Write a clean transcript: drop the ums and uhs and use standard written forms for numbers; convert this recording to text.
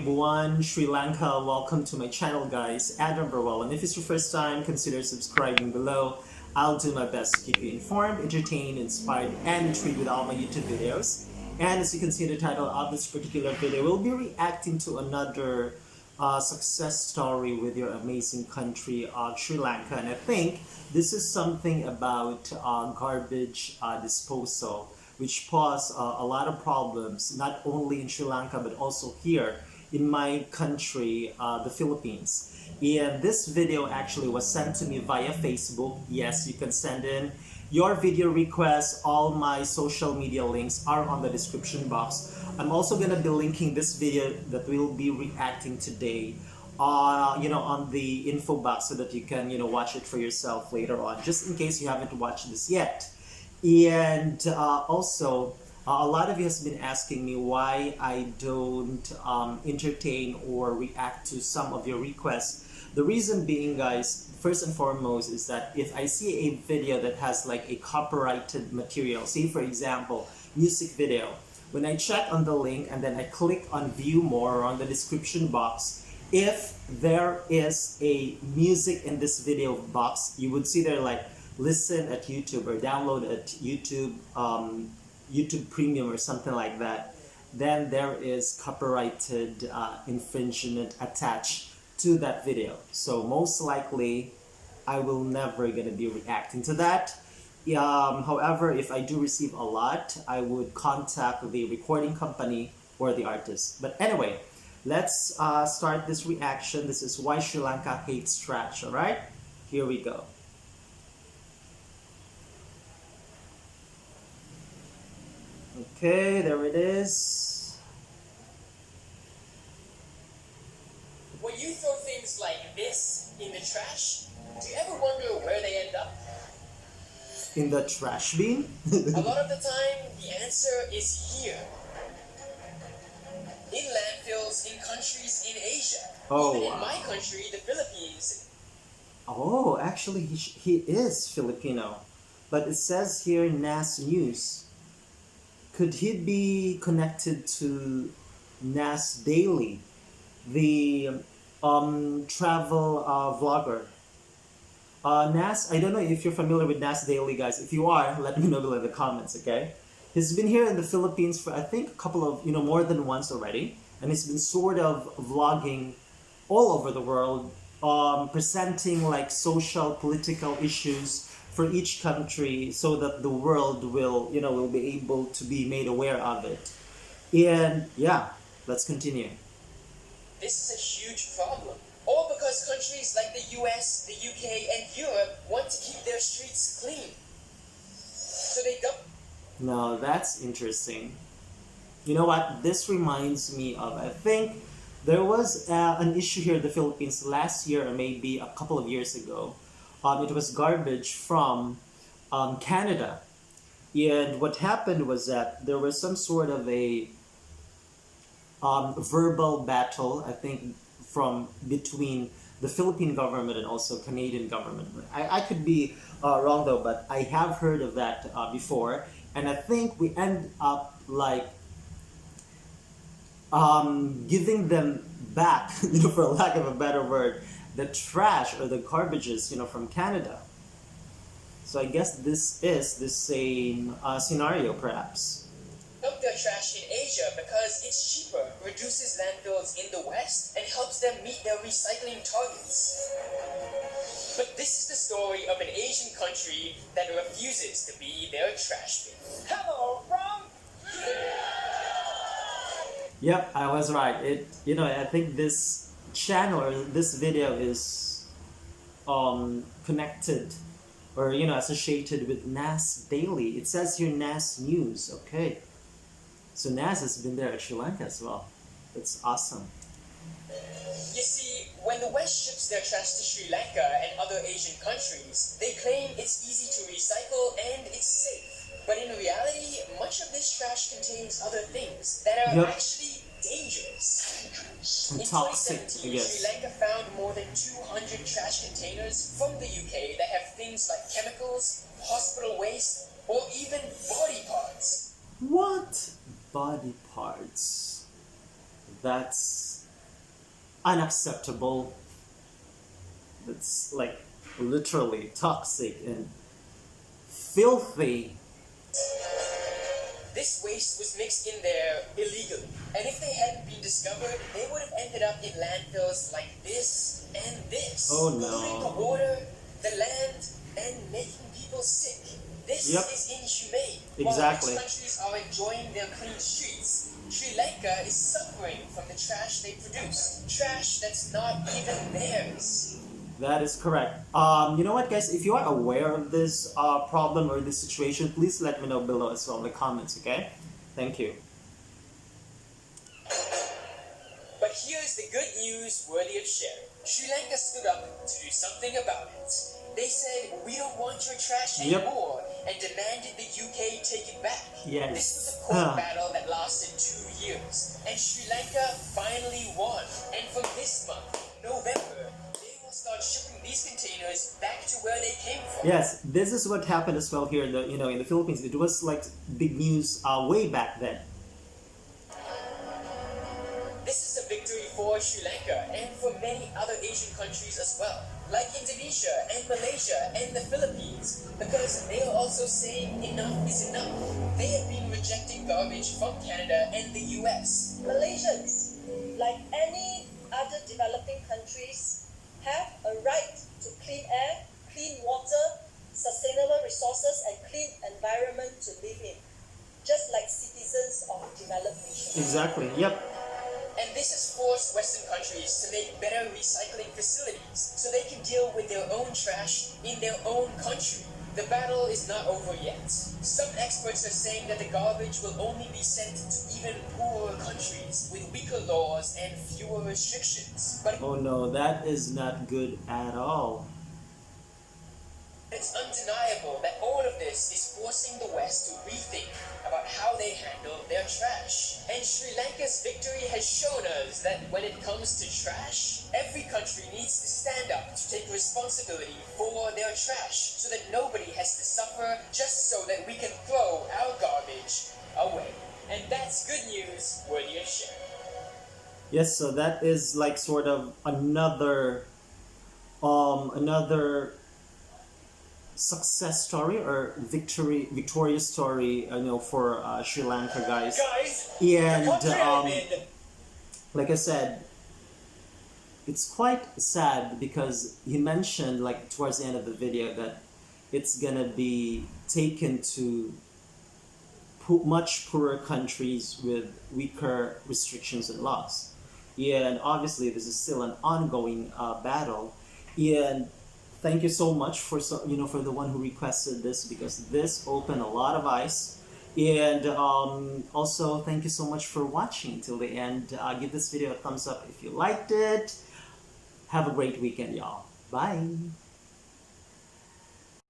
Buwan, Sri Lanka. Welcome to my channel, guys. Adam Burwell. And if it's your first time, consider subscribing below. I'll do my best to keep you informed, entertained, inspired, and intrigued with all my YouTube videos. And as you can see the title of this particular video, we'll be reacting to another success story with your amazing country, Sri Lanka. And I think this is something about garbage disposal, which pose a lot of problems, not only in Sri Lanka, but also here in my country, the Philippines. And this video actually was sent to me via Facebook. Yes, you can send in your video requests. All my social media links are on the description box. I'm also going to be linking this video that we'll be reacting today on the info box so that you can watch it for yourself later on, just in case you haven't watched this yet. And also, a lot of you has been asking me why I don't entertain or react to some of your requests. The reason being, guys, first and foremost, is that if I see a video that has like a copyrighted material, say for example, music video, when I check on the link and then I click on view more or on the description box, if there is a music in this video box, you would see there like listen at YouTube or download at YouTube, YouTube Premium or something like that, then there is copyrighted infringement attached to that video. So most likely I will never gonna be reacting to that. However, if I do receive a lot, I would contact the recording company or the artist. But anyway, let's start this reaction. This is Why Sri Lanka Hates Trash. All right, here we go. Okay, there it is. When you throw things like this in the trash, do you ever wonder where they end up? In the trash bin? A lot of the time, the answer is here. In landfills in countries in Asia. Oh, even wow. In my country, the Philippines. Oh, actually he is Filipino. But it says here NAS News. Could he be connected to NAS Daily, the travel vlogger? Nas, I don't know if you're familiar with Nas Daily, guys. If you are, let me know below in the comments, okay? He's been here in the Philippines for I think a couple of, more than once already. And he's been sort of vlogging all over the world, presenting like social, political issues for each country so that the world will be able to be made aware of it. And yeah, let's continue. This is a huge problem. All because countries like the US, the UK, and Europe want to keep their streets clean. So they dump. Now that's interesting. You know what? This reminds me of, I think there was an issue here in the Philippines last year or maybe a couple of years ago. It was garbage from Canada. And what happened was that there was some sort of a verbal battle, I think, from between the Philippine government and also Canadian government. I could be wrong though, but I have heard of that before. And I think we end up like giving them back, for lack of a better word, the trash or the garbages, from Canada. So I guess this is the same scenario, perhaps. Dump their trash in Asia because it's cheaper, reduces landfills in the West, and helps them meet their recycling targets. But this is the story of an Asian country that refuses to be their trash bin. Hello, from... Yep, I was right. I think this channel or this video is connected or associated with NAS Daily. It says here NAS News. Okay, so NAS has been there at Sri Lanka as well. That's awesome. You see, when the West ships their trash to Sri Lanka and other Asian countries, they claim it's easy to recycle and it's safe. But in reality, much of this trash contains other things that are actually dangerous. And In toxic, 2017, I guess. Sri Lanka found more than 200 trash containers from the UK that have things like chemicals, hospital waste, or even body parts. What? Body parts? That's unacceptable. That's like literally toxic and filthy. This waste was mixed in there illegally, and if they hadn't been discovered, they would have ended up in landfills like this and this, Oh polluting the no. water, the land, and making people sick. This Yep. is inhumane. Exactly. While rich countries are enjoying their clean streets, Sri Lanka is suffering from the trash they produce. Trash that's not even theirs. That is correct. You know what, guys? If you are aware of this problem or this situation, please let me know below as well in the comments, okay? Thank you. But here's the good news worthy of sharing. Sri Lanka stood up to do something about it. They said, we don't want your trash Yep. anymore, and demanded the UK take it back. Yes. This was a court battle that lasted 2 years, and Sri Lanka finally won. And from this month, November, they will start shipping these containers back to where they came from. Yes, this is what happened as well here in the in the Philippines. It was like big news way back then. This is a victory for Sri Lanka and for many other Asian countries as well, like Indonesia and Malaysia and the Philippines, because they are also saying enough is enough. They have been rejecting garbage from Canada and the US. Malaysians, like any other developing countries, have a right to clean air, clean water, sustainable resources, and clean environment to live in, just like citizens of developed nations. Exactly. Yep. And this has forced Western countries to make better recycling facilities so they can deal with their own trash in their own country. The battle is not over yet. Some experts are saying that the garbage will only be sent to even poorer countries with weaker laws and fewer restrictions. But Oh no, that is not good at all. it's undeniable that all of this is forcing the West to rethink about how they handle their trash. And Sri Lanka's victory has shown us that when it comes to trash, every country needs to stand up to take responsibility for their trash so that nobody has to suffer just so that we can throw our garbage away. And that's good news worthy of sharing. Yes, so that is like sort of another success story or victorious story, for Sri Lanka, guys. Guys, And the country I'm in. like I said, it's quite sad because he mentioned like towards the end of the video that it's gonna be taken to much poorer countries with weaker restrictions and laws. And obviously this is still an ongoing battle. And thank you so much for for the one who requested this, because this opened a lot of eyes. And also thank you so much for watching till the end. Give this video a thumbs up if you liked it. Have a great weekend, y'all. Bye.